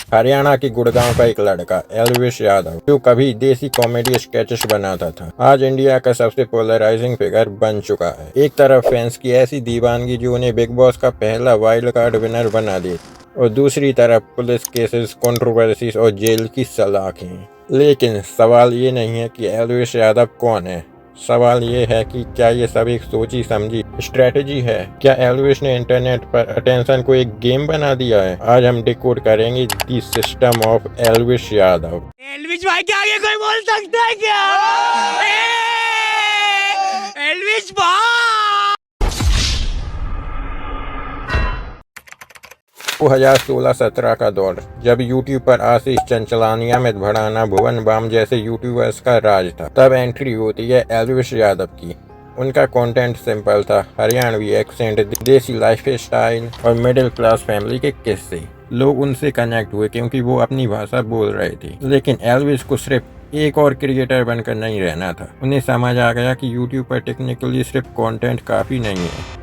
हरियाणा के गुड़गांव का एक लड़का एल्विश यादव जो कभी देसी कॉमेडी स्केचेस बनाता था, आज इंडिया का सबसे पोलराइजिंग फिगर बन चुका है। एक तरफ फैंस की ऐसी दीवानगी जो उन्हें बिग बॉस का पहला वाइल्ड कार्ड विनर बना दी, और दूसरी तरफ पुलिस केसेस, कंट्रोवर्सीज और जेल की सलाखें। लेकिन सवाल ये नहीं है कि एल्विश यादव कौन है, सवाल ये है कि क्या ये सब एक सोची समझी स्ट्रेटजी है। क्या एल्विश ने इंटरनेट पर अटेंशन को एक गेम बना दिया है? आज हम डिकोड करेंगे the system of Elvish Yadav. Elvish भाई के आगे कोई बोल सकता है क्या? एल्विश भाई 2016-17 का दौर, जब यूट्यूब पर आशीष चंचलानी, अमित भड़ाना, भुवन बाम जैसे यूट्यूबर्स का राज था, तब एंट्री होती है एल्विश यादव की। उनका कंटेंट सिंपल था, हरियाणवी एक्सेंट, देसी लाइफ स्टाइल और मिडिल क्लास फैमिली के किस्से। लोग उनसे कनेक्ट हुए क्योंकि वो अपनी भाषा बोल रहे थे। लेकिन एल्विश को सिर्फ एक और क्रिएटर बनकर नहीं रहना था। उन्हें समझ आ गया कि यूट्यूब पर टेक्निकली सिर्फ कंटेंट काफ़ी नहीं है।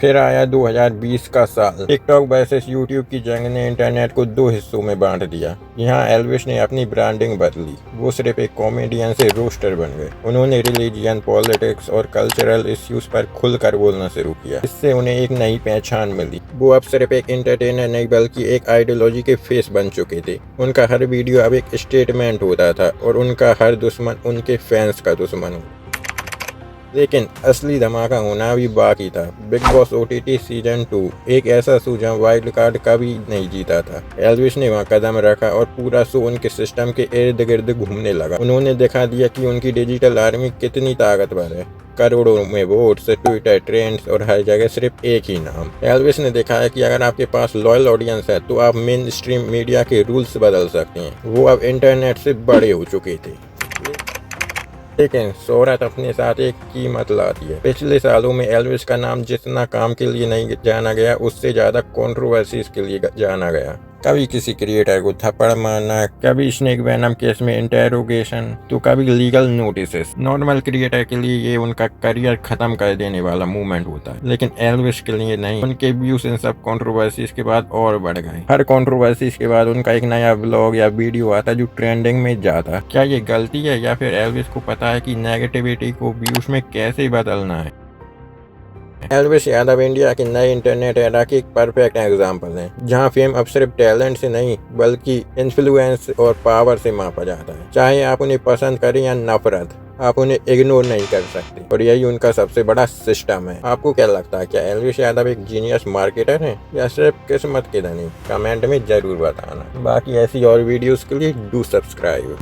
फिर आया 2020 का साल। टिकटॉक वर्सेस यूट्यूब की जंग ने इंटरनेट को दो हिस्सों में बांट दिया। यहाँ एल्विश ने अपनी ब्रांडिंग बदली, वो सिर्फ एक कॉमेडियन से रोस्टर बन गए। उन्होंने रिलीजियन, पॉलिटिक्स और कल्चरल इश्यूज पर खुलकर बोलना शुरू किया। इससे उन्हें एक नई पहचान मिली। वो अब सिर्फ एक एंटरटेनर नहीं बल्कि एक आइडियोलॉजी के फेस बन चुके थे। उनका हर वीडियो अब एक स्टेटमेंट होता था और उनका हर दुश्मन उनके फैंस का दुश्मन हो। लेकिन असली धमाका होना भी बाकी था। बिग बॉस OTT सीजन 2 एक ऐसा शो जहाँ वाइल्ड कार्ड कभी नहीं जीता था। एल्विश ने वहाँ कदम रखा और पूरा शो उनके सिस्टम के इर्द गिर्द घूमने लगा। उन्होंने दिखा दिया कि उनकी डिजिटल आर्मी कितनी ताकतवर है। करोड़ों में वोट्स, ट्विटर ट्रेंड्स और हर जगह सिर्फ एक ही नाम। एल्विश ने दिखाया कि अगर आपके पास लॉयल ऑडियंस है तो आप मेन स्ट्रीम मीडिया के रूल्स बदल सकते हैं। वो अब इंटरनेट से बड़े हो चुके थे। लेकिन शोहरत अपने साथ एक कीमत लाती है। पिछले सालों में एल्विश का नाम जितना काम के लिए नहीं जाना गया, उससे ज़्यादा कंट्रोवर्सीज के लिए जाना गया। कभी किसी क्रिएटर को थप्पड़ मारना, कभी स्नेक वेनम केस में इंटेरोगेशन, तो कभी लीगल नोटिसेस। नॉर्मल क्रिएटर के लिए ये उनका करियर खत्म कर देने वाला मूवमेंट होता है, लेकिन एल्विश के लिए नहीं। उनके व्यूज इन सब कंट्रोवर्सीज के बाद और बढ़ गए। हर कंट्रोवर्सीज के बाद उनका एक नया व्लॉग या वीडियो आता जो ट्रेंडिंग में जाता। क्या ये गलती है या फिर एल्विश को पता है कि नेगेटिविटी को व्यूज में कैसे बदलना है? एल्विश यादव इंडिया के नए इंटरनेट एरा के एक परफेक्ट एग्जाम्पल हैं, जहां फेम अब सिर्फ टैलेंट से नहीं बल्कि इन्फ्लुएंस और पावर से मापा जाता है। चाहे आप उन्हें पसंद करें या नफरत, आप उन्हें इग्नोर नहीं कर सकते, और यही उनका सबसे बड़ा सिस्टम है। आपको क्या लगता है, क्या एल्विश यादव एक जीनियस मार्केटर हैं या सिर्फ किस्मत के धनी? कमेंट में जरूर बताना। बाकी ऐसी और वीडियोस के लिए डू सब्सक्राइब।